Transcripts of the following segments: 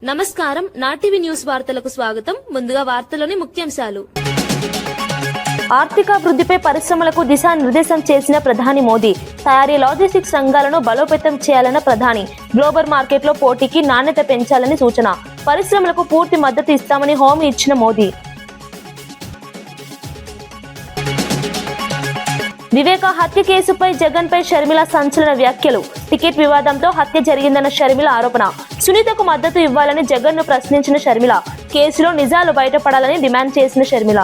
నమస్కారం నాటివి న్యూస్ వార్తలకు స్వాగతం. ముందుగా వార్తలోని ముఖ్యాంశాలు. ఆర్థికాభివృద్ధిపై పరిశ్రమలకు దిశానిర్దేశం చేసిన ప్రధాని మోదీ. తయారీ లాజిస్టిక్స్ రంగాలను బలోపేతం చేయాలన్న ప్రధాని. గ్లోబల్ మార్కెట్లో పోటీకి నాణ్యత పెంచాలని సూచన. పరిశ్రమలకు పూర్తి మద్దతు ఇస్తామని హామీ ఇచ్చిన మోదీ. వివేక హత్య కేసుపై జగన్ పై షర్మిల సంచలన వ్యాఖ్యలు. టికెట్ వివాదంతో హత్య జరిగిందన్న షర్మిల ఆరోపణ. సునీతకు మద్దతు ఇవ్వాలని జగన్ ను ప్రశ్నించిన షర్మిల. కేసులో నిజాలు బయటపడాలని డిమాండ్ చేసిన షర్మిల.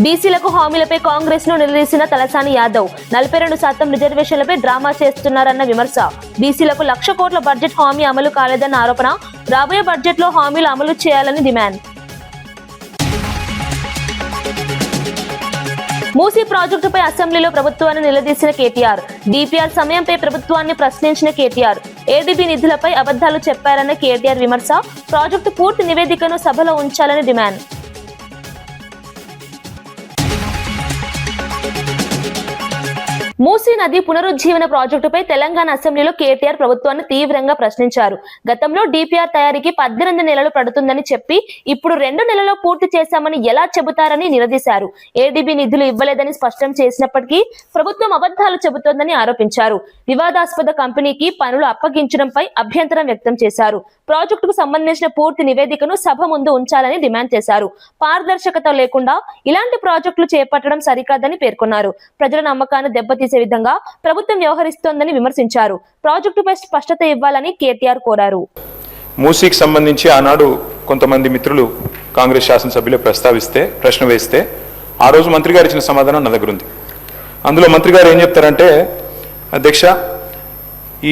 బీసీలకు హామీలపై కాంగ్రెస్ ను నిలదీసిన తలసాని యాదవ్. 42% రిజర్వేషన్లపై డ్రామా చేస్తున్నారన్న విమర్శ. బీసీలకు 1,00,000 కోట్ల బడ్జెట్ హామీ అమలు కాలేదన్న ఆరోపణ. రాబోయే బడ్జెట్ లో హామీలు అమలు చేయాలని డిమాండ్. మూసీ ప్రాజెక్టుపై అసెంబ్లీలో ప్రభుత్వాన్ని నిలదీసిన కేటీఆర్. డిపిఆర్ సమయంపై ప్రభుత్వాన్ని ప్రశ్నించిన కేటీఆర్. ఏడీబీ నిధులపై అబద్ధాలు చెప్పారన్న కేటీఆర్ విమర్శ. ప్రాజెక్టు పూర్తి నివేదికను సభలో ఉంచాలని డిమాండ్. మూసీ నది పునరుజ్జీవన ప్రాజెక్టుపై తెలంగాణ అసెంబ్లీలో కేటీఆర్ ప్రభుత్వాన్ని తీవ్రంగా ప్రశ్నించారు. గతంలో డిపిఆర్ తయారీకి 18 నెలలు పడుతుందని చెప్పి ఇప్పుడు 2 నెలల్లో పూర్తి చేశామని ఎలా చెబుతారని నిలదీశారు. ఏడీబీ నిధులు ఇవ్వలేదని స్పష్టం చేసినప్పటికీ ప్రభుత్వం అబద్ధాలు చెబుతోందని ఆరోపించారు. వివాదాస్పద కంపెనీకి పనులు అప్పగించడంపై అభ్యంతరం వ్యక్తం చేశారు. ప్రాజెక్టుకు సంబంధించిన పూర్తి నివేదికను సభ ముందు ఉంచాలని డిమాండ్ చేశారు. పారదర్శకత లేకుండా ఇలాంటి ప్రాజెక్టులు చేపట్టడం సరికాదని పేర్కొన్నారు. ప్రజల నమ్మకాన్ని దెబ్బతీసే విధంగా ప్రభుత్వం వ్యవహరిస్తోందని విమర్శించారు. ప్రాజెక్టుపై స్పష్టత ఇవ్వాలని కేటీఆర్ కోరారు. మూసీకి సంబంధించి ఆనాడు కొంతమంది మిత్రులు కాంగ్రెస్ శాసనసభ్యులు ప్రశ్న వేస్తే ఆ రోజు మంత్రి గారు ఇచ్చిన సమాధానం నా దగ్గర ఉంది. అందులో మంత్రి గారు ఏం చెప్తారంటే, అధ్యక్ష,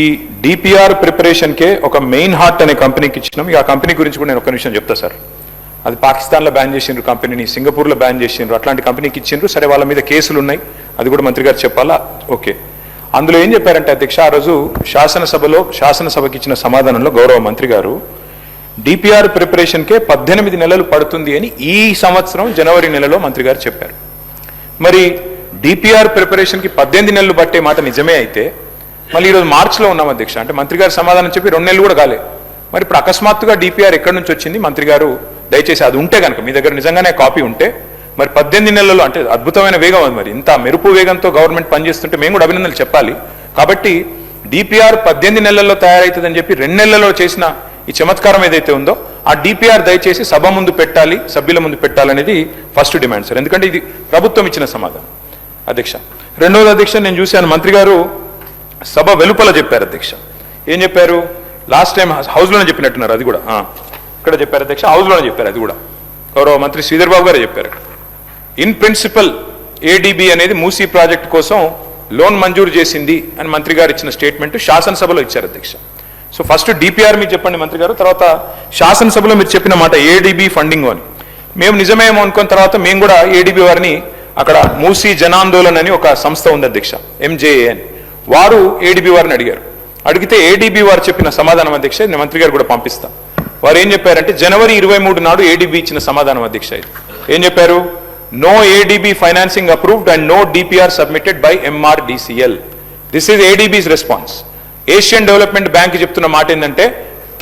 ఈ డిపిఆర్ ప్రిపరేషన్కే ఒక మెయిన్ హార్ట్ అనే కంపెనీకి ఇచ్చినాం. ఆ కంపెనీ గురించి కూడా నేను ఒక నిమిషం చెప్తా సార్. అది పాకిస్తాన్లో బ్యాన్ చేసిండ్రు కంపెనీని, సింగపూర్లో బ్యాన్ చేసిండ్రు, అట్లాంటి కంపెనీకి ఇచ్చిండ్రు. సరే, వాళ్ళ మీద కేసులు ఉన్నాయి, అది కూడా మంత్రి గారు చెప్పాలా? ఓకే. అందులో ఏం చెప్పారంటే అధ్యక్ష, ఆ రోజు శాసనసభకి ఇచ్చిన సమాధానంలో గౌరవ మంత్రి గారు డిపిఆర్ ప్రిపరేషన్కే 18 నెలలు పడుతుంది అని ఈ సంవత్సరం జనవరి నెలలో మంత్రి గారు చెప్పారు. మరి డిపిఆర్ ప్రిపరేషన్కి 18 నెలలు పట్టే మాట నిజమే అయితే మళ్ళీ ఈరోజు మార్చిలో ఉన్నాం అధ్యక్ష. అంటే మంత్రి గారు సమాధానం చెప్పి 2 నెలలు కూడా కాలే. మరి ఇప్పుడు అకస్మాత్తుగా డిపిఆర్ ఎక్కడి నుంచి వచ్చింది? మంత్రి గారు దయచేసి అది ఉంటే కనుక మీ దగ్గర నిజంగానే కాపీ ఉంటే, మరి 18 నెలల్లో అంటే అద్భుతమైన వేగం అది. మరి ఇంత మెరుపు వేగంతో గవర్నమెంట్ పనిచేస్తుంటే మేము కూడా అభినందనలు చెప్పాలి. కాబట్టి డిపిఆర్ 18 నెలల్లో తయారవుతుందని చెప్పి 2 నెలల్లో చేసిన ఈ చమత్కారం ఏదైతే ఉందో ఆ డిపిఆర్ దయచేసి సభ ముందు పెట్టాలి, సభ్యుల ముందు పెట్టాలనేది ఫస్ట్ డిమాండ్ సార్. ఎందుకంటే ఇది ప్రభుత్వం ఇచ్చిన సమాధానం అధ్యక్ష. రెండవది అధ్యక్ష, నేను చూశాను మంత్రి గారు సభ వెలుపల చెప్పారు అధ్యక్ష. ఏం చెప్పారు? లాస్ట్ టైం హౌస్లోనే చెప్పినట్టున్నారు, అది కూడా ఇక్కడ చెప్పారు అధ్యక్ష, హౌస్లోనే చెప్పారు. అది కూడా గౌరవ మంత్రి శ్రీధర్ బాబు గారే చెప్పారు. ఇన్ ప్రిన్సిపల్ ఏడీబీ అనేది మూసీ ప్రాజెక్ట్ కోసం లోన్ మంజూరు చేసింది అని మంత్రి గారు ఇచ్చిన స్టేట్మెంట్ శాసనసభలో ఇచ్చారు అధ్యక్ష. సో ఫస్ట్ డిపిఆర్ మీకు చెప్పండి మంత్రి గారు, తర్వాత శాసనసభలో మీరు చెప్పిన మాట ఏడీబీ ఫండింగ్ అని మేము నిజమేమో అనుకున్న తర్వాత మేము కూడా ఏడీబీ వారిని అక్కడ మూసీ జనాందోళన్ అని ఒక సంస్థ ఉంది అధ్యక్ష, ఎంజేఏ అని, వారు ఏడీబీ వారిని అడిగారు. అడిగితే ఏడీబీ వారు చెప్పిన సమాధానం అధ్యక్ష నేను మంత్రి గారు కూడా పంపిస్తా. వారు ఏం చెప్పారంటే జనవరి 23 నాడు ఏడీబీ ఇచ్చిన సమాధానం అధ్యక్ష. ఏం చెప్పారు? No ADB financing approved and no DPR submitted by MRDCL. This is ADB's response. Asian Development Bank చెప్తున్న మాట ఏంటంటే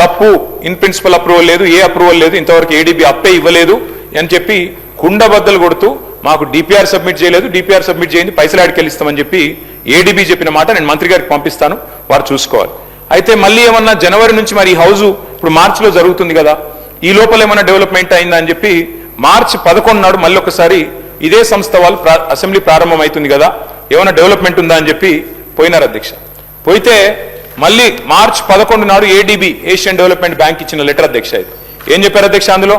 తప్పు, ఇన్ ప్రిన్సిపల్ అప్రూవల్ లేదు, ఏ అప్రూవల్ లేదు, ఇంతవరకు ఏడీబీ అప్పే ఇవ్వలేదు అని చెప్పి కుండబద్దలు కొడుతూ మాకు డిపిఆర్ సబ్మిట్ చేయలేదు, డిపిఆర్ సబ్మిట్ చేయండి, పైసలు ఆడికెళ్ళిస్తామని చెప్పి ఏడీబీ చెప్పిన మాట నేను మంత్రి గారికి పంపిస్తాను, వారు చూసుకోవాలి. అయితే మళ్ళీ ఏమన్నా జనవరి నుంచి మరి ఈ హౌజు ఇప్పుడు మార్చిలో జరుగుతుంది కదా, ఈ లోపల ఏమన్నా డెవలప్మెంట్ అయిందా అని చెప్పి మార్చి 11 నాడు మళ్ళీ ఒకసారి ఇదే సంస్థ వాళ్ళు అసెంబ్లీ ప్రారంభం అవుతుంది కదా, ఏమైనా డెవలప్మెంట్ ఉందా అని చెప్పి పోయినారు అధ్యక్ష. పోయితే మళ్ళీ మార్చి 11 నాడు ఏడీబీ ఏషియన్ డెవలప్మెంట్ బ్యాంక్ ఇచ్చిన లెటర్ అధ్యక్ష. ఏం చెప్పారు అధ్యక్ష అందులో?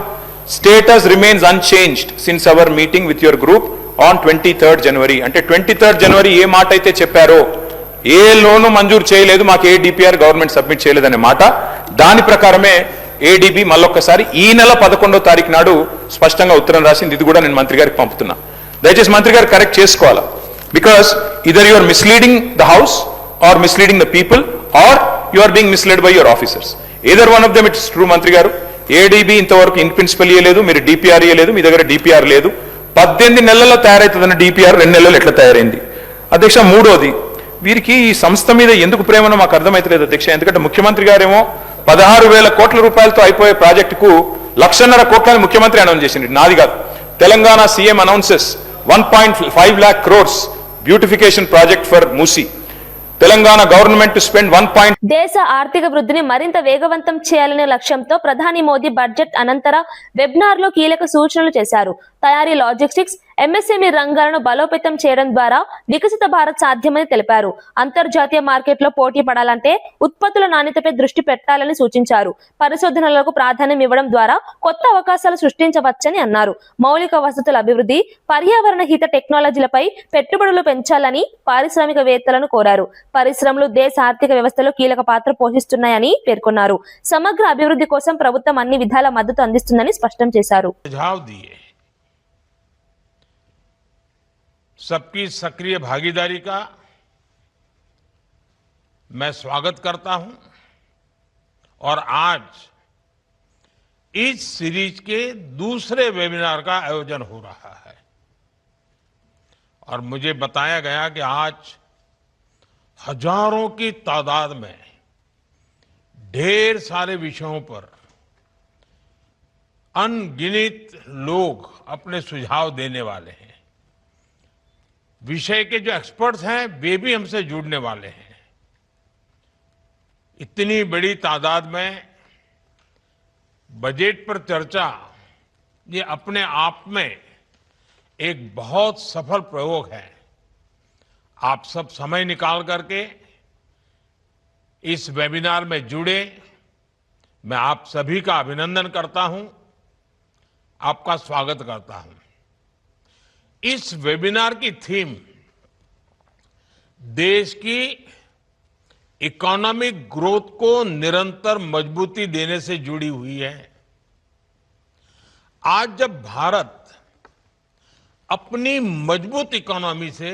Status remains unchanged since our meeting with your group on 23rd జనవరి. అంటే 23rd జనవరి ఏ మాట అయితే చెప్పారో, ఏ లోను మంజూరు చేయలేదు, మాకు ఏ డిపిఆర్ గవర్నమెంట్ సబ్మిట్ చేయలేదనే మాట, దాని ప్రకారమే ఏడీబీ మళ్ళొక్కసారి ఈ నెల 11వ తారీఖు నాడు స్పష్టంగా ఉత్తరం రాసింది. ఇది కూడా నేను మంత్రి గారికి పంపుతున్నా. దయచేసి మంత్రి గారు కరెక్ట్ చేసుకోవాలా. Because either you are misleading the house or misleading the people or you are being misled by your officers. Either one of them it's true మంత్రి గారు. ఏడీబీ ఇంతవరకు ఇన్ ప్రిన్సిపల్ ఇయ్యలేదు, మీరు డిపిఆర్ ఇయ్యలేదు, మీ దగ్గర డిపిఆర్ లేదు. 18 నెలల్లో తయారైతుందన్న డిపిఆర్ 2 నెలల్లో ఎట్లా తయారైంది? అధ్యక్ష, మూడోది వీరికి ఈ సంస్థ మీద ఎందుకు ప్రేమనో మాకు అర్థమైతలేదు అధ్యక్ష. ఎందుకంటే ముఖ్యమంత్రి గారేమో 16,000 కోట్ల రూపాయలతో అయిపోయే ప్రాజెక్టుకు 1,50,000 కోట్లని ముఖ్యమంత్రి అనౌన్స్ చేసింది, నాది కాదు. Telangana CM announces 1.5 lakh crores beautification project for Musi. Telangana government to spend 1. దేశ ఆర్థిక వృద్ధిని మరింత వేగవంతం చేయాలనే లక్ష్యంతో ప్రధాని మోదీ బడ్జెట్ అనంతర వెబినార్ లో కీలక సూచనలు చేశారు. తయారీ, లాజిస్టిక్స్, ఎంఎస్ఎంఈ రంగాలను బలోపేతం చేయడం ద్వారా వికసిత భారత్ సాధ్యమని తెలిపారు. అంతర్జాతీయ మార్కెట్లో పోటీ పడాలంటే ఉత్పత్తుల నాణ్యతపై దృష్టి పెట్టాలని సూచించారు. పరిశోధనలకు ప్రాధాన్యం ఇవ్వడం ద్వారా కొత్త అవకాశాలు సృష్టించవచ్చని అన్నారు. మౌలిక వసతుల అభివృద్ధి, పర్యావరణ హిత టెక్నాలజీలపై పెట్టుబడులు పెంచాలని పారిశ్రామికవేత్తలను కోరారు. పరిశ్రమలు దేశ ఆర్థిక వ్యవస్థలో కీలక పాత్ర పోషిస్తున్నాయని పేర్కొన్నారు. సమగ్ర అభివృద్ధి కోసం ప్రభుత్వం అన్ని విధాల మద్దతు అందిస్తుందని స్పష్టం చేశారు. सबकी सक्रिय भागीदारी का मैं स्वागत करता हूं और आज इस सीरीज के दूसरे वेबिनार का आयोजन हो रहा है और मुझे बताया गया कि आज हजारों की तादाद में ढेर सारे विषयों पर अनगिनत लोग अपने सुझाव देने वाले हैं. विषय के जो एक्सपर्ट्स हैं वे भी हमसे जुड़ने वाले हैं. इतनी बड़ी तादाद में बजट पर चर्चा ये अपने आप में एक बहुत सफल प्रयोग है. आप सब समय निकाल करके इस वेबिनार में जुड़े, मैं आप सभी का अभिनंदन करता हूं, आपका स्वागत करता हूं. इस वेबिनार की थीम देश की इकोनॉमिक ग्रोथ को निरंतर मजबूती देने से जुड़ी हुई है. आज जब भारत अपनी मजबूत इकोनॉमी से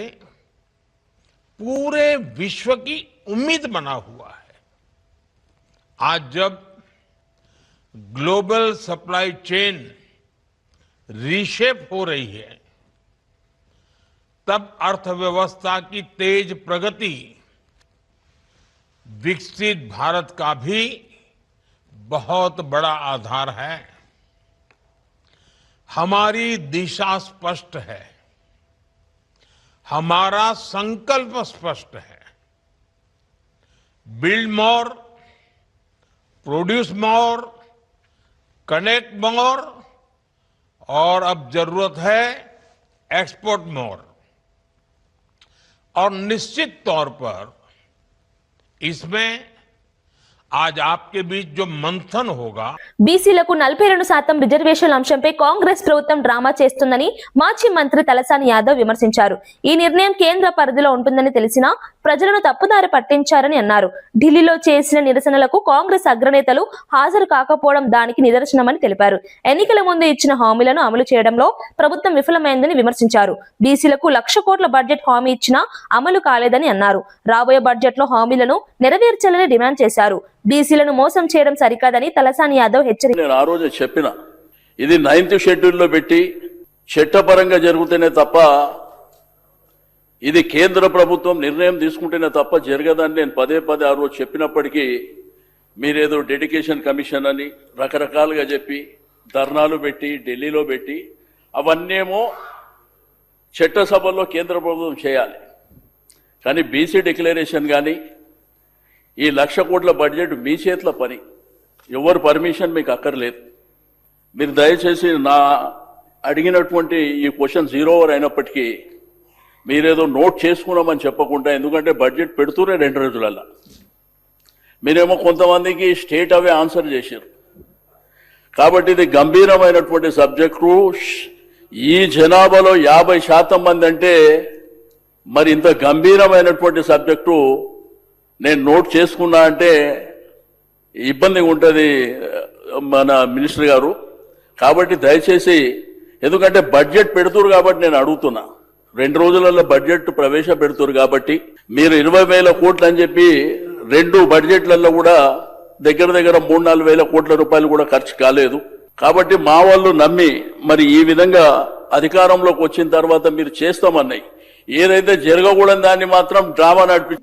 पूरे विश्व की उम्मीद बना हुआ है, आज जब ग्लोबल सप्लाई चेन रीशेप हो रही है, तब अर्थव्यवस्था की तेज प्रगति विकसित भारत का भी बहुत बड़ा आधार है. हमारी दिशा स्पष्ट है, हमारा संकल्प स्पष्ट है. Build more, produce more, connect मोर और अब जरूरत है एक्सपोर्ट मोर. और निश्चित तौर पर इसमें आज आपके बीच जो मंथन होगा. బీసీలకు 42% రిజర్వేషన్ల అంశంపై కాంగ్రెస్ ప్రభుత్వం డ్రామా చేస్తుందని మాజీ మంత్రి తలసాని యాదవ్ విమర్శించారు. ఈ నిర్ణయం కేంద్ర పరిధిలో ఉంటుందని తెలిసినా ప్రజలను తప్పుదారి పట్టించారని అన్నారు. ఢిల్లీలో చేసిన నిరసనలకు కాంగ్రెస్ అగ్రనేతలు హాజరు కాకపోవడం దానికి నిదర్శనమని తెలిపారు. ఎన్నికల ముందు ఇచ్చిన హామీలను అమలు చేయడంలో ప్రభుత్వం విఫలమైందని విమర్శించారు. బీసీలకు 1,00,000 కోట్ల బడ్జెట్ హామీ ఇచ్చినా అమలు కాలేదని అన్నారు. రాబోయే బడ్జెట్ లో హామీలను నెరవేర్చాలని డిమాండ్ చేశారు. బీసీలను మోసం చేయడం సరికాదని తలసాని యాదవ్ హెచ్చరించారు. నేను ఆ రోజు చెప్పిన ఇది 9th షెడ్యూల్లో పెట్టి చట్టపరంగా జరుగుతూనే తప్ప ఇది కేంద్ర ప్రభుత్వం నిర్ణయం తీసుకుంటేనే తప్ప జరగదని నేను పదే ఆ రోజు చెప్పినప్పటికీ మీరేదో డెడికేషన్ కమిషన్ అని రకరకాలుగా చెప్పి ధర్నాలు పెట్టి ఢిల్లీలో పెట్టి అవన్నేమో చట్టసభల్లో కేంద్ర ప్రభుత్వం చేయాలి. కానీ బీసీ డిక్లరేషన్ కానీ ఈ 1,00,000 కోట్ల బడ్జెట్ మీ చేతుల పని, ఎవరు పర్మిషన్ మీకు అక్కర్లేదు. మీరు దయచేసి నా అడిగినటువంటి ఈ క్వశ్చన్ 0 ఓవర్ అయినప్పటికీ మీరేదో నోట్ చేసుకున్నామని చెప్పకుండా, ఎందుకంటే బడ్జెట్ పెడుతూనే 2 రోజులల్లా మీరేమో కొంతమందికి స్టేట్ అవే ఆన్సర్ చేశారు. కాబట్టి ఇది గంభీరమైనటువంటి సబ్జెక్టు. ఈ జనాభాలో 50% మంది అంటే మరి ఇంత గంభీరమైనటువంటి సబ్జెక్టు నేను నోట్ చేసుకున్నా అంటే ఇబ్బందిగా ఉంటుంది మన మినిస్టర్ గారు. కాబట్టి దయచేసి, ఎందుకంటే బడ్జెట్ పెడుతురు కాబట్టి నేను అడుగుతున్నా, 2 రోజులలో బడ్జెట్ ప్రవేశపెడుతురు కాబట్టి మీరు 20,000 కోట్లు అని చెప్పి 2 బడ్జెట్లలో కూడా దగ్గర 3-4 వేల కోట్ల రూపాయలు కూడా ఖర్చు కాలేదు. కాబట్టి మా వాళ్ళు నమ్మి మరి ఈ విధంగా అధికారంలోకి వచ్చిన తర్వాత మీరు చేస్తామన్నాయి. ఏదైతే జరగకూడని దాన్ని మాత్రం డ్రామా నడిపి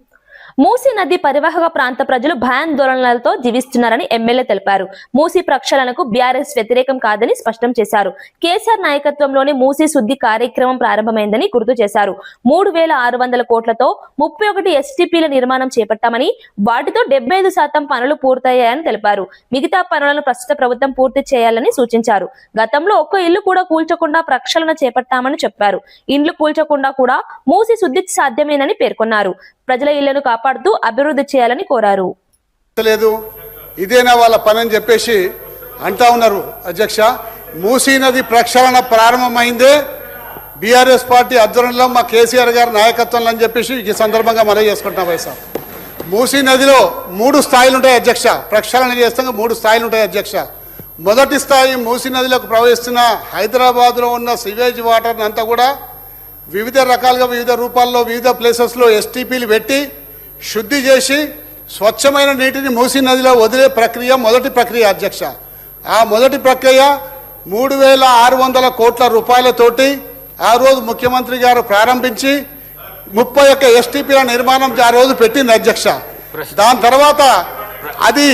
మూసీ నది పరివాహక ప్రాంత ప్రజలు భయాందోళనలతో జీవిస్తున్నారని ఎమ్మెల్యే తెలిపారు. మూసీ ప్రక్షాళనకు బీఆర్ఎస్ వ్యతిరేకం కాదని స్పష్టం చేశారు. కేసీఆర్ నాయకత్వంలోని మూసీ శుద్ధి కార్యక్రమం ప్రారంభమైందని గుర్తు చేశారు. 3,600 కోట్లతో 31 ఎస్టీపీల నిర్మాణం చేపట్టామని, వాటితో 75% పనులు పూర్తయ్యాయని తెలిపారు. మిగతా పనులను ప్రస్తుత ప్రభుత్వం పూర్తి చేయాలని సూచించారు. గతంలో ఒక్క ఇల్లు కూడా కూల్చకుండా ప్రక్షాళన చేపట్టామని చెప్పారు. ఇండ్లు కూల్చకుండా కూడా మూసీ శుద్ధి సాధ్యమేనని పేర్కొన్నారు. ప్రజల ఇళ్లను కాపాడుతూ అభివృద్ధి చేయాలని కోరారు. లేదు ఇదేనా వాళ్ళ పని అని చెప్పేసి అంటా ఉన్నారు. అధ్యక్ష, మూసీ నది ప్రక్షాళన ప్రారంభమైందే బీఆర్ఎస్ పార్టీ ఆధ్వర్యంలో మా కేసీఆర్ గారి నాయకత్వంలో అని చెప్పేసి ఈ సందర్భంగా మనం చేసుకుంటున్నాం. వైఎస్ఆర్ మూసీ నదిలో 3 స్థాయిలు ఉంటాయి అధ్యక్ష. ప్రక్షాళన చేస్తాం 3 స్థాయిలు ఉంటాయి అధ్యక్ష. మొదటి స్థాయి మూసీ నదిలోకి ప్రవహిస్తున్న హైదరాబాద్లో ఉన్న సివేజ్ వాటర్ అంతా కూడా వివిధ రకాలుగా వివిధ రూపాల్లో వివిధ ప్లేసెస్లో ఎస్టీపీలు పెట్టి శుద్ధి చేసి స్వచ్ఛమైన నీటిని మూసీ నదిలో వదిలే ప్రక్రియ మొదటి ప్రక్రియ అధ్యక్ష. ఆ మొదటి ప్రక్రియ 3,600 కోట్ల రూపాయలతోటి ఆ రోజు ముఖ్యమంత్రి గారు ప్రారంభించి 31 ఎస్టీపీల నిర్మాణం ఆ రోజు పెట్టింది అధ్యక్ష. దాని తర్వాత అవి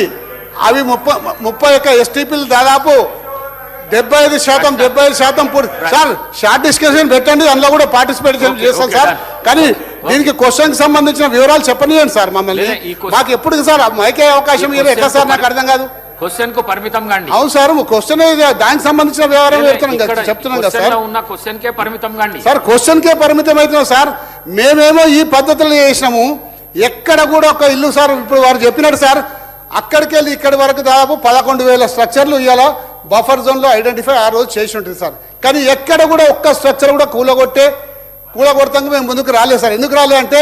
31 ఎస్టీపీలు దాదాపు 75% పూర్తి. సార్ షార్ట్ డిస్కషన్ పెట్టండి, అందులో కూడా పార్టిసిపేట్ చేస్తాం సార్. కానీ దీనికి క్వశ్చన్ కి సంబంధించిన వివరాలు చెప్పనియండి సార్ మమ్మల్ని. మాకు ఎప్పుడు సార్ మైకే అవకాశం ఇవ్వరు ఎట్లా సార్? నాకు అర్థం కాదు. క్వశ్చన్ కు పరిమితం కండి. అవును సార్, క్వశ్చన్ దానికి సంబంధించిన వివరం చెప్తున్నాం కదా సార్. ఉన్న క్వశ్చన్ కే పరిమితం కండి సార్. క్వశ్చన్ కే పరిమితం అవుతున్నాం సార్. మేమేమో ఈ పద్ధతులు చేసినాము. ఎక్కడ కూడా ఒక ఇల్లు సార్ ఇప్పుడు వారు చెప్పినట్టు సార్ అక్కడికి వెళ్ళి ఇక్కడి వరకు దాదాపు 11,000 స్ట్రక్చర్లు ఇవాళ బఫర్ జోన్ లో ఐడెంటిఫై ఆ రోజు చేసి ఉంటుంది సార్. కానీ ఎక్కడ కూడా ఒక్క స్ట్రక్చర్ కూడా కూలగొడతానికి మేము ముందుకు రాలేదు సార్. ఎందుకు రాలేదు అంటే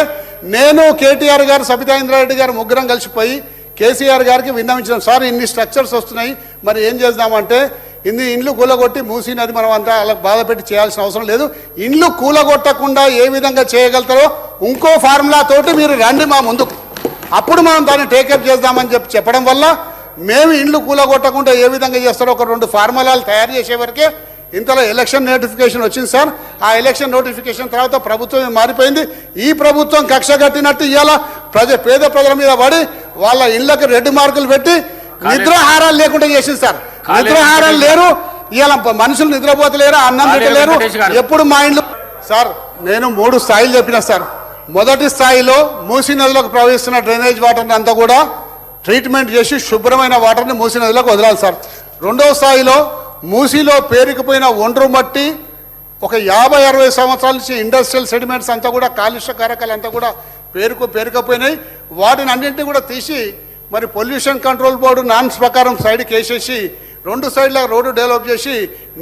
నేను కేటీఆర్ గారు సబితా ఇంద్రారెడ్డి గారు ముగ్గురం కలిసిపోయి కేసీఆర్ గారికి విన్నవించినాం. సార్ ఇన్ని స్ట్రక్చర్స్ వస్తున్నాయి, మరి ఏం చేద్దామంటే ఇన్ని ఇండ్లు కూలగొట్టి మూసీ నది మనం అంతా అలా బాధ పెట్టి చేయాల్సిన అవసరం లేదు. ఇండ్లు కూలగొట్టకుండా ఏ విధంగా చేయగలుగుతారో ఇంకో ఫార్ములా తోటి మీరు రండి మా ముందుకు, అప్పుడు మనం దాన్ని టేకప్ చేద్దామని చెప్పడం వల్ల మేము ఇండ్లు కూలగొట్టకుండా ఏ విధంగా చేస్తారో ఒక 2 ఫార్ములాలు తయారు చేసే వరకే ఇంతలో ఎలక్షన్ నోటిఫికేషన్ వచ్చింది సార్. ఆ ఎలక్షన్ నోటిఫికేషన్ తర్వాత ప్రభుత్వం మారిపోయింది. ఈ ప్రభుత్వం కక్ష కట్టినట్టు ఇవాళ పేద ప్రజల మీద పడి వాళ్ళ ఇళ్లకు రెడ్ మార్కులు పెట్టి నిద్రాహారాలు లేకుండా చేసింది సార్. నిద్రాహారాలు లేరు, ఇవాళ మనుషులు నిద్రపోతలేరు, అన్నం తింటలేరు. ఎప్పుడు మా ఇండ్లు సార్ నేను 3 స్థాయిలు చెప్పిన సార్. మొదటి స్థాయిలో మూసీ నదిలోకి ప్రవహిస్తున్న డ్రైనేజ్ వాటర్ని అంతా కూడా ట్రీట్మెంట్ చేసి శుభ్రమైన వాటర్ని మూసీ నదిలోకి వదలాలి సార్. రెండవ స్థాయిలో మూసీలో పేరుకుపోయిన ఒండ్రు మట్టి ఒక 50-60 సంవత్సరాల నుంచి ఇండస్ట్రియల్ సెడిమెంట్స్ అంతా కూడా కాలుష్య కారకాలు అంతా కూడా పేరుకపోయినాయి. వాటిని అన్నింటినీ కూడా తీసి మరి పొల్యూషన్ కంట్రోల్ బోర్డు నామ్స్ ప్రకారం సైడ్కి వేసేసి 2 సైడ్ల రోడ్డు డెవలప్ చేసి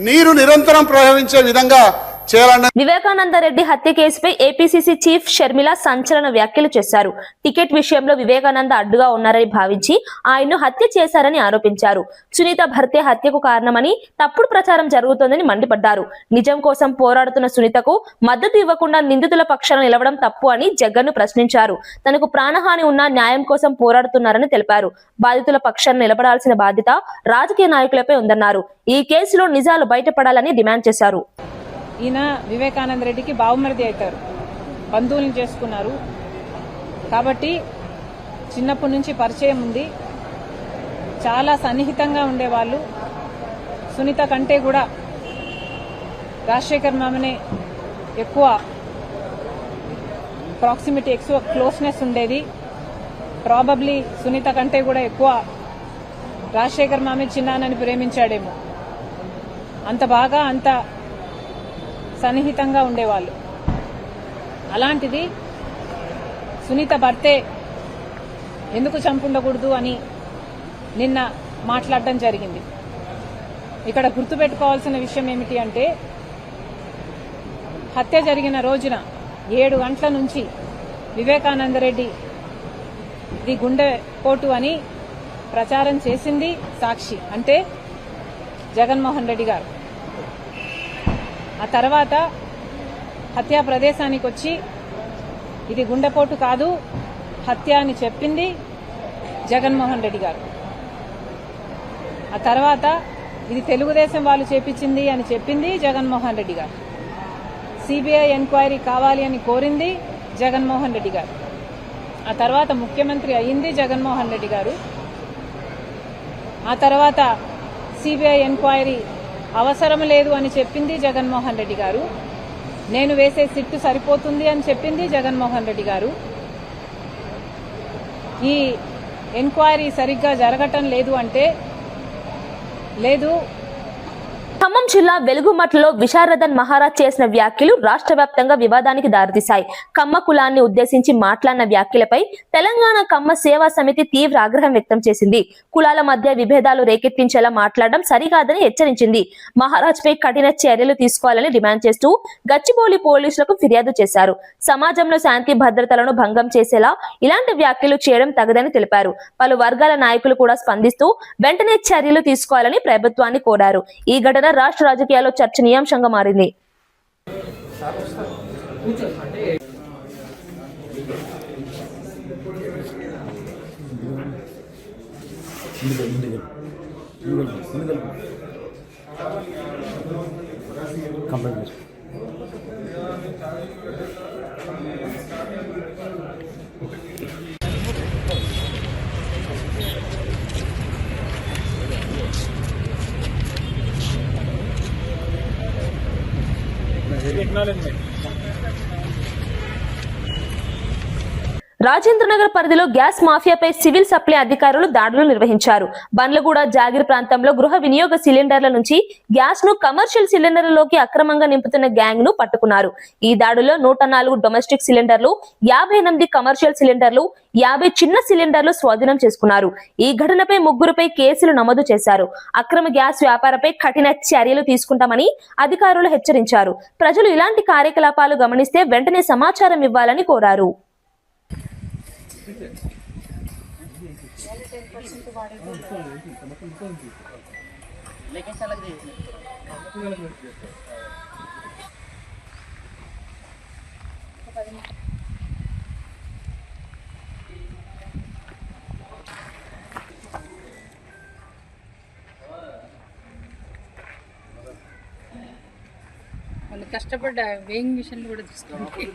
నీరు నిరంతరం ప్రవహించే విధంగా చేయాలన్న వివేకానంద రెడ్డి హత్య కేసుపై ఏపీసీసీ చీఫ్ షర్మిల సంచలన వ్యాఖ్యలు చేశారు. టికెట్ విషయంలో వివేకానంద అడ్డుగా ఉన్నారని భావించి ఆయన్ను హత్య చేశారని ఆరోపించారు. సునీత భర్తే హత్యకు కారణమని తప్పుడు ప్రచారం జరుగుతోందని మండిపడ్డారు. నిజం కోసం పోరాడుతున్న సునీతకు మద్దతు ఇవ్వకుండా నిందితుల పక్షాన నిలవడం తప్పు అని జగన్ను ప్రశ్నించారు. తనకు ప్రాణహాని ఉన్నా న్యాయం కోసం పోరాడుతున్నారని తెలిపారు. బాధితుల పక్షాన నిలబడాల్సిన బాధ్యత రాజకీయ నాయకులపై ఉందన్నారు. ఈ కేసులో నిజాలు బయటపడాలని డిమాండ్ చేశారు. ఈయన వివేకానంద రెడ్డికి బావుమరిది అవుతారు, బంధువులను చేసుకున్నారు కాబట్టి చిన్నప్పటి నుంచి పరిచయం ఉంది, చాలా సన్నిహితంగా ఉండేవాళ్ళు. సునీత కంటే కూడా రాజశేఖర్ మామనే ఎక్కువ ప్రాక్సిమిటీ, ఎక్కువ క్లోజ్నెస్ ఉండేది. ప్రాబబ్లీ సునీత కంటే కూడా ఎక్కువ రాజశేఖర్ మామే చిన్నానని ప్రేమించాడేమో, అంత బాగా అంత సన్నిహితంగా ఉండేవాళ్ళు. అలాంటిది సునీత భర్తే ఎందుకు చంపుండకూడదు అని నిన్న మాట్లాడడం జరిగింది. ఇక్కడ గుర్తుపెట్టుకోవాల్సిన విషయం ఏమిటి అంటే హత్య జరిగిన రోజున 7 గంటల నుంచి వివేకానంద రెడ్డి ఇది గుండెపోటు అని ప్రచారం చేసింది సాక్షి, అంటే జగన్మోహన్ రెడ్డి గారు. ఆ తర్వాత హత్యా ప్రదేశానికి వచ్చి ఇది గుండెపోటు కాదు హత్య అని చెప్పింది జగన్మోహన్ రెడ్డి గారు. ఆ తర్వాత ఇది తెలుగుదేశం వాళ్ళు చేపించింది అని చెప్పింది జగన్మోహన్ రెడ్డి గారు. సిబిఐ ఎంక్వైరీ కావాలి అని కోరింది జగన్మోహన్ రెడ్డి గారు. ఆ తర్వాత ముఖ్యమంత్రి అయ్యింది జగన్మోహన్ రెడ్డి గారు. ఆ తర్వాత సిబిఐ ఎంక్వైరీ అవసరం లేదు అని చెప్పింది జగన్మోహన్ రెడ్డి గారు. నేను వేసే సిట్టు సరిపోతుంది అని చెప్పింది జగన్మోహన్ రెడ్డి గారు. ఈ ఎంక్వైరీ సరిగ్గా జరగటం లేదు అంటే లేదు. ఖమ్మం జిల్లా వెలుగుమట్లలో విశారదన్ మహారాజ్ చేసిన వ్యాఖ్యలు రాష్ట్ర వ్యాప్తంగా వివాదానికి దారితీశాయి. కమ్మ కులాన్ని ఉద్దేశించి మాట్లాడిన వ్యాఖ్యలపై తెలంగాణ కమ్మ సేవా సమితి తీవ్ర ఆగ్రహం వ్యక్తం చేసింది. కులాల మధ్య విభేదాలు రేకెత్తించేలా మాట్లాడడం సరికాదని హెచ్చరించింది. మహారాజ్ పై కఠిన చర్యలు తీసుకోవాలని డిమాండ్ చేస్తూ గచ్చిబౌలి పోలీసులకు ఫిర్యాదు చేశారు. సమాజంలో శాంతి భద్రతలను భంగం చేసేలా ఇలాంటి వ్యాఖ్యలు చేయడం తగదని తెలిపారు. పలు వర్గాల నాయకులు కూడా స్పందిస్తూ వెంటనే చర్యలు తీసుకోవాలని ప్రభుత్వాన్ని కోరారు. ఈ ఘటన రాష్ట్ర రాజకీయాల్లో చర్చనీయాంశంగా మారింది. రాజేంద్రనగర్ పరిధిలో గ్యాస్ మాఫియాపై సివిల్ సప్లై అధికారులు దాడులు నిర్వహించారు. బండ్లగూడ జాగిర్ ప్రాంతంలో గృహ వినియోగ సిలిండర్ల నుంచి గ్యాస్ ను కమర్షియల్ సిలిండర్లలోకి అక్రమంగా నింపుతున్న గ్యాంగ్ ను పట్టుకున్నారు. ఈ దాడుల్లో 104 డొమెస్టిక్ సిలిండర్లు, 58 కమర్షియల్ సిలిండర్లు, 50 చిన్న సిలిండర్లు స్వాధీనం చేసుకున్నారు. ఈ ఘటనపై 3 కేసులు నమోదు చేశారు. అక్రమ గ్యాస్ వ్యాపారపై కఠిన చర్యలు తీసుకుంటామని అధికారులు హెచ్చరించారు. ప్రజలు ఇలాంటి కార్యకలాపాలు గమనిస్తే వెంటనే సమాచారం ఇవ్వాలని కోరారు. వాళ్ళు కష్టపడ్డ వేయింగ్ మిషన్లు కూడా తీసుకోండి.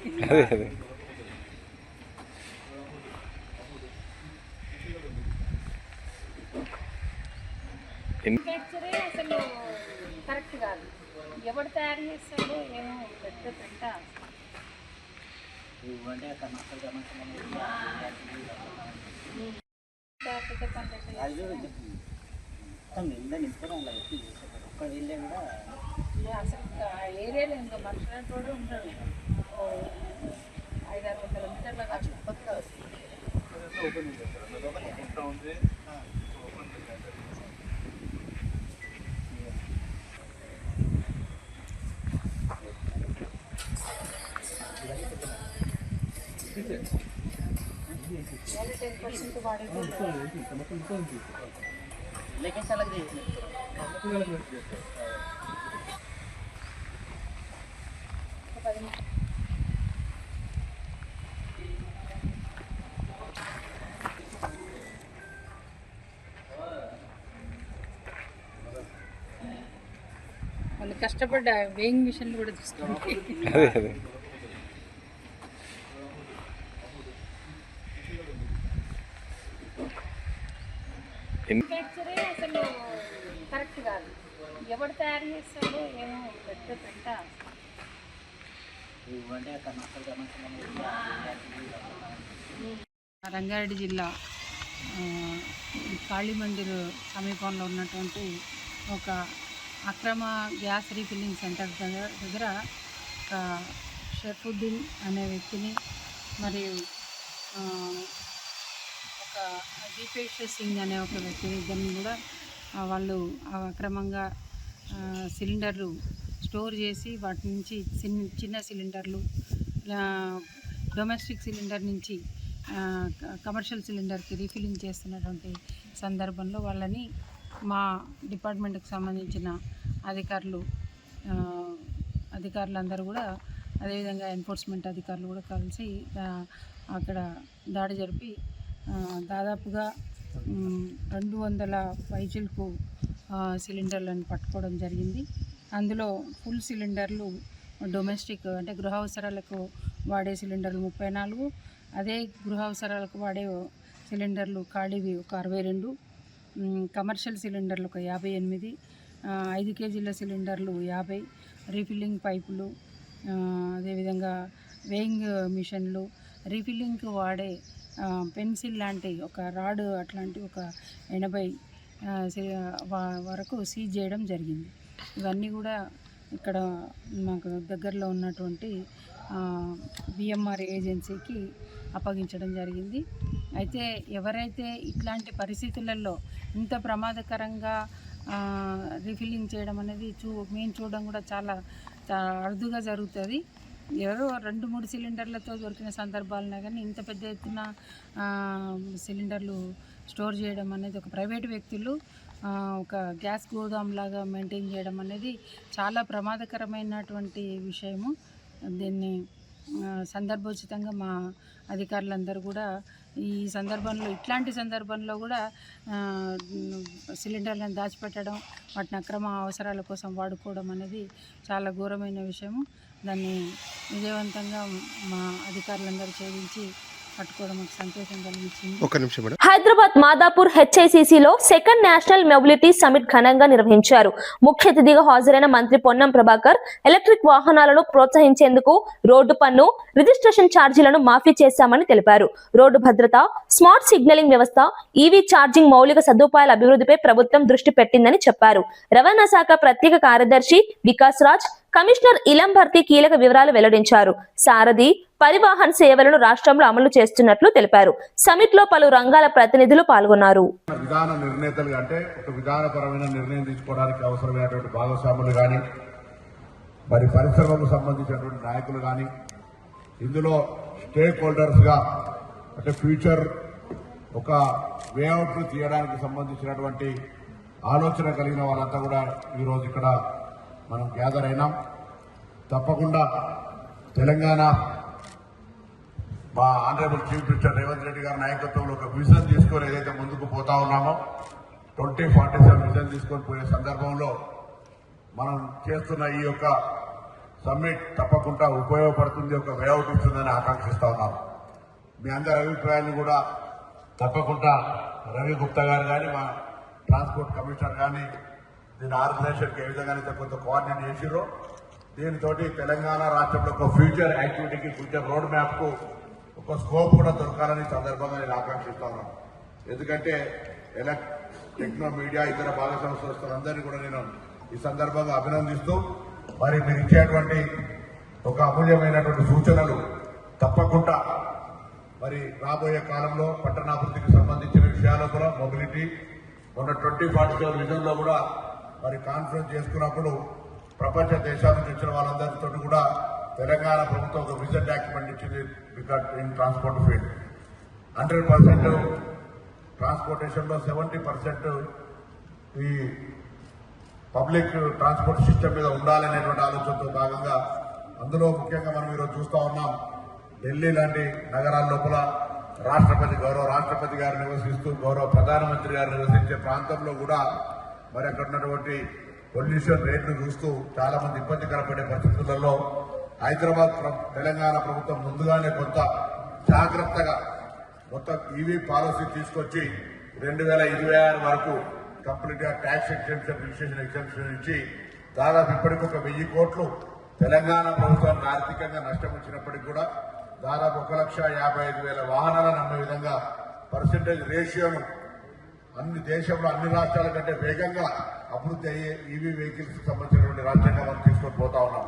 అసలు కరెక్ట్ కాదు. ఎవరు తయారు చేస్తాడో ఏమో పెద్ద పెంట. అసలు ఏరియాలో ఇంకా మనుషులు కూడా ఉంటాడు. 500-600 మీటర్ల వాళ్ళు కష్టపడ్డ వేయింగ్ మిషన్లు కూడా తీసుకోండి. అసలు కరెక్ట్ కాదు. ఎవరు తయారు చేస్తాడో ఏమో పెద్ద పెంట. రంగారెడ్డి జిల్లా కాళీమందిర్ సమీపంలో ఉన్నటువంటి ఒక అక్రమ గ్యాస్ రీఫిల్లింగ్ సెంటర్ దగ్గర షర్ఫుద్దీన్ అనే వ్యక్తిని మరియు ఒక దీపేష్ సింగ్ అనే ఒక వ్యక్తిని ఇద్దరిని కూడా వాళ్ళు అక్రమంగా సిలిండర్లు స్టోర్ చేసి వాటి నుంచి చిన్న సిలిండర్లు డొమెస్టిక్ సిలిండర్ నుంచి కమర్షియల్ సిలిండర్కి రీఫిల్లింగ్ చేస్తున్నటువంటి సందర్భంలో వాళ్ళని మా డిపార్ట్మెంట్కి సంబంధించిన అధికారులందరూ కూడా అదేవిధంగా ఎన్ఫోర్స్మెంట్ అధికారులు కూడా కలిసి అక్కడ దాడి జరిపి దాదాపుగా 200 పైచిలకు సిలిండర్లను పట్టుకోవడం జరిగింది. అందులో ఫుల్ సిలిండర్లు డొమెస్టిక్ అంటే గృహ అవసరాలకు వాడే సిలిండర్లు 34, అదే గృహ అవసరాలకు వాడే సిలిండర్లు ఖాళీవి ఒక 62, కమర్షియల్ సిలిండర్లు ఒక 58, 5 కేజీల సిలిండర్లు 50, రీఫిల్లింగ్ పైపులు, అదేవిధంగా వేయింగ్ మిషన్లు, రీఫిల్లింగ్కి వాడే పెన్సిల్ లాంటి ఒక రాడ్ అట్లాంటి ఒక 80 వరకు సీజ్ చేయడం జరిగింది. ఇవన్నీ కూడా ఇక్కడ మాకు దగ్గరలో ఉన్నటువంటి బిఎంఆర్ ఏజెన్సీకి అప్పగించడం జరిగింది. అయితే ఎవరైతే ఇట్లాంటి పరిస్థితులలో ఇంత ప్రమాదకరంగా రీఫిల్లింగ్ చేయడం అనేది మేము చూడడం కూడా చాలా అరుదుగా జరుగుతుంది. ఎవరో 2-3 సిలిండర్లతో దొరికిన సందర్భాలున్నా కానీ ఇంత పెద్ద ఎత్తున సిలిండర్లు స్టోర్ చేయడం అనేది ఒక ప్రైవేటు వ్యక్తులు ఒక గ్యాస్ గోదాం లాగా మెయింటైన్ చేయడం అనేది చాలా ప్రమాదకరమైనటువంటి విషయము. దీన్ని సందర్భోచితంగా మా అధికారులందరూ కూడా ఈ సందర్భంలో ఇట్లాంటి సందర్భంలో కూడా సిలిండర్లను దాచిపెట్టడం, వాటిని అక్రమ అవసరాల కోసం వాడుకోవడం అనేది చాలా ఘోరమైన విషయము. దాన్ని విజయవంతంగా మా అధికారులందరూ ఛేదించి పట్టుకోవడం మాకు సంతోషం కలిగించింది. హైదరాబాద్ మాదాపూర్ హెచ్ఐసిసిలో సెకండ్ నేషనల్ మొబిలిటీ సమిట్ ఘనంగా నిర్వహించారు. ముఖ్య అతిథిగా హాజరైన మంత్రి పొన్నం ప్రభాకర్ ఎలక్ట్రిక్ వాహనాలను ప్రోత్సహించేందుకు రోడ్డు పన్ను, రిజిస్ట్రేషన్ ఛార్జీలను మాఫీ చేశామని తెలిపారు. రోడ్డు భద్రత, స్మార్ట్ సిగ్నలింగ్ వ్యవస్థ, ఈవీ ఛార్జింగ్ మౌలిక సదుపాయాల అభివృద్ధిపై ప్రభుత్వం దృష్టి పెట్టిందని చెప్పారు. రవాణా శాఖ ప్రత్యేక కార్యదర్శి వికాస్ రాజ్, కమిషనర్ ఇలం భర్తీ కీలక వివరాలు వెల్లడించారు. సారథి, పరివాహన్ సేవలను రాష్ట్రంలో అమలు చేస్తున్నట్లు తెలిపారు. సమిట్ లో పలు రంగాల ప్రతినిధులు పాల్గొన్నారు. విధాన నిర్ణేతలు అంటే ఒక విధానపరమైన నిర్ణయం తీసుకోవడానికి అవసరమైనటువంటి భాగస్వాములు కానీ, మరి పరిశ్రమకు సంబంధించినటువంటి నాయకులు కానీ, ఇందులో స్టేక్ హోల్డర్స్ గా అంటే ఫ్యూచర్ ఒక వేఅవుట్ ను తీయడానికి సంబంధించినటువంటి ఆలోచన కలిగిన వాళ్ళంతా కూడా ఈరోజు ఇక్కడ మనం గ్యాదర్ అయినాం. తప్పకుండా తెలంగాణ మా honourable chief minister Revanth Reddy గారి నాయకత్వంలో ఒక విజన్ తీసుకొని ఏదైతే ముందుకు పోతా ఉన్నామో 2047 విజన్ తీసుకొని పోయే సందర్భంలో మనం చేస్తున్న ఈ యొక్క సమ్మిట్ తప్పకుండా ఉపయోగపడుతుంది, ఒక వేఅవుట్ ఇస్తుందని ఆకాంక్షిస్తా ఉన్నాం. మీ అందరి అభిప్రాయాన్ని కూడా తప్పకుండా రవి గుప్తా గారు కానీ, మా ట్రాన్స్పోర్ట్ కమిషనర్ కానీ దీని ఆర్గనైజేషన్కి ఏ విధంగా కొంత కోఆర్డినేట్ చేసిరో దీనితో తెలంగాణ రాష్ట్రంలో ఒక ఫ్యూచర్ యాక్టివిటీకి, ఫ్యూచర్ రోడ్ మ్యాప్ కు ఒక స్కోప్ కూడా దొరకాలని సందర్భంగా నేను ఆకాంక్షిస్తాను. ఎందుకంటే టెక్నో మీడియా ఇతర భాగస్వామ్య సంస్థలందరినీ కూడా నేను ఈ సందర్భంగా అభినందిస్తూ, మరి మీరు ఇచ్చేటువంటి ఒక అమూల్యమైనటువంటి సూచనలు తప్పకుండా మరి రాబోయే కాలంలో పట్టణాభివృద్ధికి సంబంధించిన విషయాల్లో కూడా మొబిలిటీ మొన్న 2047 విజన్ లో కూడా మరి కాన్ఫరెన్స్ చేసుకున్నప్పుడు ప్రపంచ దేశాల నుంచి వచ్చిన వాళ్ళందరితో కూడా తెలంగాణ ప్రభుత్వం ఒక విజన్ డాక్యుమెంట్ ఇచ్చింది. Because in transport field 100% transportation లో 70% ఈ పబ్లిక్ ట్రాన్స్పోర్ట్ సిస్టమ్ మీద ఉండాలనేటువంటి ఆలోచనతో భాగంగా అందులో ముఖ్యంగా మనం ఈరోజు చూస్తా ఉన్నాం. ఢిల్లీ లాంటి నగరాల లోపల గౌరవ రాష్ట్రపతి గారు నివసిస్తూ, గౌరవ ప్రధానమంత్రి గారు నివసించే ప్రాంతంలో కూడా మరి అక్కడ ఉన్నటువంటి పొల్యూషన్ రేట్లు చూస్తూ చాలా మంది ఇబ్బందికర పడే పరిస్థితులలో హైదరాబాద్ తెలంగాణ ప్రభుత్వం ముందుగానే కొంత జాగ్రత్తగా మొత్తం ఈవీ పాలసీ తీసుకొచ్చి 2026 వరకు కంప్లీట్ గా ట్యాక్స్ ఎగ్జెంప్షన్, రిజిస్ట్రేషన్ ఎగ్జెంప్షన్ ఇచ్చి దాదాపు ఇప్పటికి ఒక 1000 కోట్లు తెలంగాణ ప్రభుత్వానికి ఆర్థికంగా నష్టం వచ్చినప్పటికీ కూడా దాదాపు 1,55,000 వాహనాలను అమ్మే విధంగా పర్సెంటేజ్ రేషియోను అన్ని దేశంలో అన్ని రాష్ట్రాల కంటే వేగంగా అభివృద్ధి అయ్యే ఈవీ వెహికల్స్ కి సంబంధించినటువంటి రాష్ట్రంగా మనం తీసుకొని పోతా ఉన్నాం.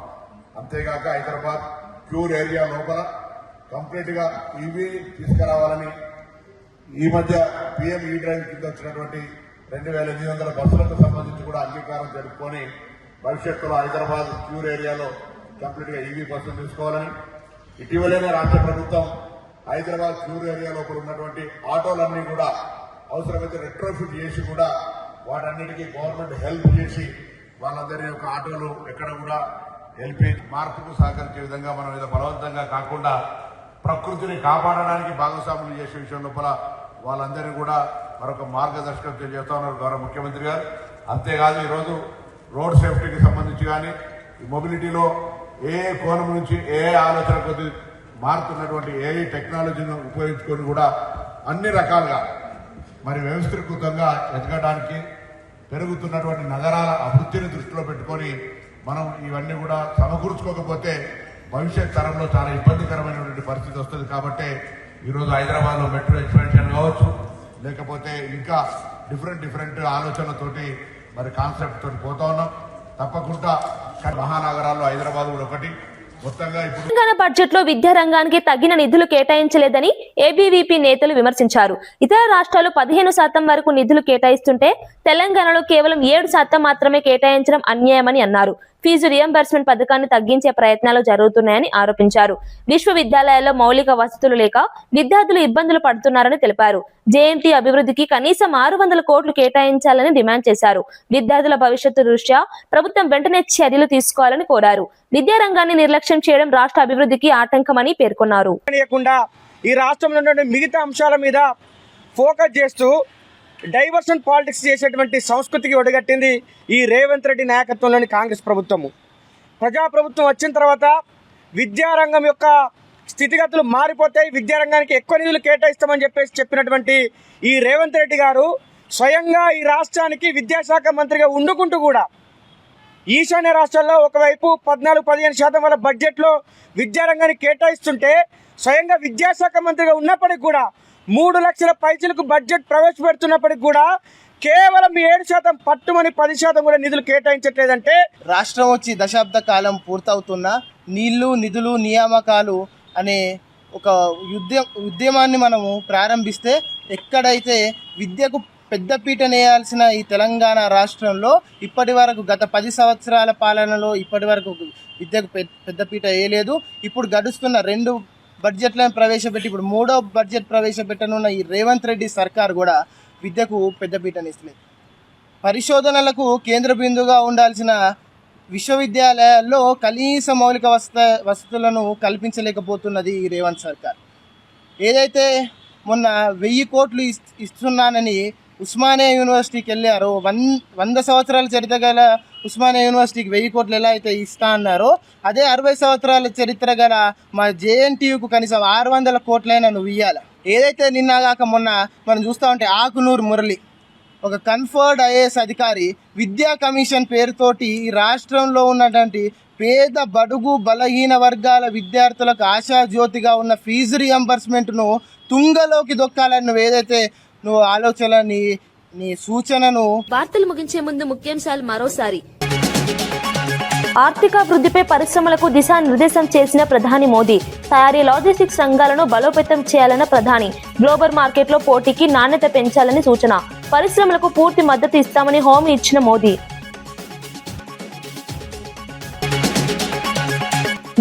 అంతేగాక హైదరాబాద్ క్యూర్ ఏరియా లోపల కంప్లీట్ గా ఈవీ తీసుకురావాలని ఈ మధ్య పీఎం ఈ డ్రైవ్ కింద వచ్చినటువంటి 2,800 బస్సులకు సంబంధించి కూడా అంగీకారం జరుపుకొని భవిష్యత్తులో హైదరాబాద్ క్యూర్ ఏరియాలో కంప్లీట్ గా ఈవీ బస్సులు తీసుకోవాలని, ఇటీవలనే రాష్ట్ర ప్రభుత్వం హైదరాబాద్ క్యూర్ ఏరియా లోపల ఉన్నటువంటి ఆటోలన్నీ కూడా అవసరమైతే రెట్రోఫిట్ చేసి కూడా వాటన్నిటికీ గవర్నమెంట్ హెల్ప్ చేసి వాళ్ళందరి యొక్క ఆటోలు ఎక్కడ కూడా ఎల్పీ మార్పుకు సహకరించే విధంగా మనం ఏదో బలవంతంగా కాకుండా ప్రకృతిని కాపాడడానికి భాగస్వాములు చేసే విషయం లోపల వాళ్ళందరినీ కూడా మరొక మార్గదర్శకం చేస్తా ఉన్నారు గౌరవ ముఖ్యమంత్రి గారు. అంతేకాదు ఈరోజు రోడ్ సేఫ్టీకి సంబంధించి కానీ ఈ మొబిలిటీలో ఏ కోణం నుంచి ఏ ఆలోచన కొద్ది మారుతున్నటువంటి ఏ టెక్నాలజీని ఉపయోగించుకొని కూడా అన్ని రకాలుగా మరి వ్యవస్థీకృతంగా ఎదగడానికి పెరుగుతున్నటువంటి నగరాల అభివృద్ధిని దృష్టిలో పెట్టుకొని మనం ఇవన్నీ కూడా సమకూర్చుకోకపోతే భవిష్యత్ తరంలో చాలా ఇబ్బందికరమైనటువంటి పరిస్థితి వస్తుంది. కాబట్టి ఈరోజు హైదరాబాద్లో మెట్రో ఎక్స్పాన్షన్ కావచ్చు, లేకపోతే ఇంకా డిఫరెంట్ ఆలోచనలతోటి మరి కాన్సెప్ట్ తోటి పోతా ఉన్నాం. తప్పకుండా మహానగరాల్లో హైదరాబాద్ కూడా ఒకటి. మొత్తంగా ఇప్పుడు తెలంగాణ బడ్జెట్ లో విద్యా రంగానికి తగిన నిధులు కేటాయించలేదని ఏబీవీపీ నేతలు విమర్శించారు. ఇతర రాష్ట్రాలు 15% వరకు నిధులు కేటాయిస్తుంటే తెలంగాణలో కేవలం 7% మాత్రమే కేటాయించడం అన్యాయమని అన్నారు. ఫీజు రియంబర్స్మెంట్ పథకాన్ని తగ్గించే ప్రయత్నాలు జరుగుతున్నాయని ఆరోపించారు. విశ్వవిద్యాలయాల్లో మౌలిక వసతులు లేక విద్యార్థులు ఇబ్బందులు పడుతున్నారని తెలిపారు. జేఎన్టీ అభివృద్ధికి కనీసం 600 కోట్లు కేటాయించాలని డిమాండ్ చేశారు. విద్యార్థుల భవిష్యత్తు దృష్ట్యా ప్రభుత్వం వెంటనే చర్యలు తీసుకోవాలని కోరారు. విద్యారంగాన్ని నిర్లక్ష్యం చేయడం రాష్ట్ర అభివృద్ధికి ఆటంకమని పేర్కొన్నారు. ఈ రాష్ట్రంలో ఉన్న మిగతా అంశాల మీద ఫోకస్ చేస్తూ డైవర్షన్ పాలిటిక్స్ చేసేటువంటి సంస్కృతికి ఒడిగట్టింది ఈ రేవంత్ రెడ్డి నాయకత్వంలోని కాంగ్రెస్ ప్రభుత్వము. ప్రజాప్రభుత్వం వచ్చిన తర్వాత విద్యారంగం యొక్క స్థితిగతులు మారిపోతాయి, విద్యారంగానికి ఎక్కువ నిధులు కేటాయిస్తామని చెప్పినటువంటి ఈ రేవంత్ రెడ్డి గారు స్వయంగా ఈ రాష్ట్రానికి విద్యాశాఖ మంత్రిగా ఉండుకుంటూ కూడా ఈశాన్య రాష్ట్రాల్లో ఒకవైపు 14-15% వాళ్ళ బడ్జెట్లో విద్యారంగానికి కేటాయిస్తుంటే స్వయంగా విద్యాశాఖ మంత్రిగా ఉన్నప్పటికీ కూడా 3 లక్షల పైసలకు బడ్జెట్ ప్రవేశపెడుతున్నప్పటికీ కూడా కేవలం 7% పట్టుమని 10% కూడా నిధులు కేటాయించట్లేదంటే రాష్ట్రం వచ్చి దశాబ్ద కాలం పూర్తవుతున్న నీళ్లు నిధులు నియామకాలు అనే ఒక ఉద్యమాన్ని మనము ప్రారంభిస్తే ఎక్కడైతే విద్యకు పెద్దపీట నేయాల్సిన ఈ తెలంగాణ రాష్ట్రంలో ఇప్పటి వరకు గత 10 సంవత్సరాల పాలనలో ఇప్పటి వరకు విద్యకు పెద్దపీట వేయలేదు. ఇప్పుడు గడుస్తున్న 2 బడ్జెట్లను ప్రవేశపెట్టి ఇప్పుడు 3వ బడ్జెట్ ప్రవేశపెట్టనున్న ఈ రేవంత్ రెడ్డి సర్కార్ కూడా విద్యకు పెద్దపీటనిస్తలేదు. పరిశోధనలకు కేంద్ర బిందుగా ఉండాల్సిన విశ్వవిద్యాలయాల్లో కనీస మౌలిక వసతులను కల్పించలేకపోతున్నది ఈ రేవంత్ సర్కార్. ఏదైతే మొన్న 1000 కోట్లు ఇస్తున్నానని ఉస్మానియా యూనివర్సిటీకి వెళ్ళారో 100 సంవత్సరాల చరిత్ర గల ఉస్మానియా యూనివర్సిటీకి 1000 కోట్లు ఎలా అయితే ఇస్తా అన్నారో అదే 60 సంవత్సరాల చరిత్ర గల మా జేఎన్టీయూకు కనీసం 600 కోట్లైనా నువ్వు ఇవ్వాలి. ఏదైతే నిన్నగాక మొన్న మనం చూస్తూ ఉంటే ఆకునూరు మురళి ఒక కన్ఫర్డ్ ఐఏఎస్ అధికారి విద్యా కమిషన్ పేరుతోటి ఈ రాష్ట్రంలో ఉన్నటువంటి పేద బడుగు బలహీన వర్గాల విద్యార్థులకు ఆశాజ్యోతిగా ఉన్న ఫీజు రియంబర్స్మెంట్ను తుంగలోకి దొక్కాలని నువ్వు ఏదైతే నువ్వు ఆలోచన నీ సూచనను. వార్తలు ముగించే ముందు ముఖ్యాంశాలు మరోసారి. ఆర్థికాభివృద్ధిపై పరిశ్రమలకు దిశానిర్దేశం చేసిన ప్రధాని మోదీ. తయారీ లాజిస్టిక్స్ రంగాలను బలోపేతం చేయాలన్న ప్రధాని. గ్లోబల్ మార్కెట్లో పోటీకి నాణ్యత పెంచాలని సూచన. పరిశ్రమలకు పూర్తి మద్దతు ఇస్తామని హామీ ఇచ్చిన మోదీ.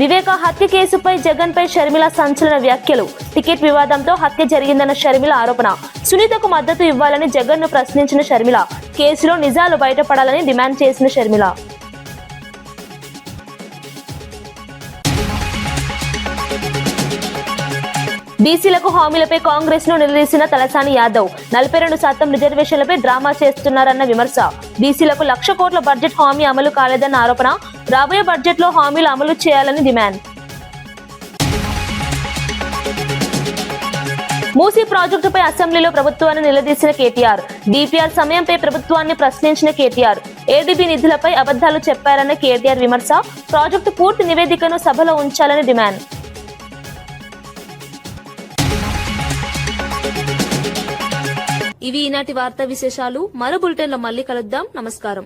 వివేక హత్య కేసుపై జగన్ పై షర్మిల సంచలన వ్యాఖ్యలు. టికెట్ వివాదంతో హత్య జరిగిందన్న షర్మిల ఆరోపణ. సునీతకు మద్దతు ఇవ్వాలని జగన్ ను ప్రశ్నించిన షర్మిల. కేసులో నిజాలు బయటపడాలని డిమాండ్ చేసిన షర్మిల. బీసీలకు హామీలపై కాంగ్రెస్ ను నిలదీసిన తలసాని యాదవ్. 42% రిజర్వేషన్లపై డ్రామా చేస్తున్నారన్న విమర్శ. బీసీలకు 1,00,000 కోట్ల బడ్జెట్ హామీ అమలు కాలేదన్న ఆరోపణ. రాబోయే బడ్జెట్ లో హామీలు అమలు చేయాలని డిమాండ్. మూసీ ప్రాజెక్టుపై అసెంబ్లీలో ప్రభుత్వాన్ని నిలదీసిన కేటీఆర్. డిపిఆర్ సమయంపై ప్రభుత్వాన్ని ప్రశ్నించిన కేటీఆర్. ఏడీబీ నిధులపై అబద్ధాలు చెప్పారన్న కేటీఆర్ విమర్శ. ప్రాజెక్టు పూర్తి నివేదికను సభలో ఉంచాలని డిమాండ్. ఇవి ఈనాటి వార్తా విశేషాలు. మరో బులెటిన్ లో మళ్ళీ కలుద్దాం. నమస్కారం.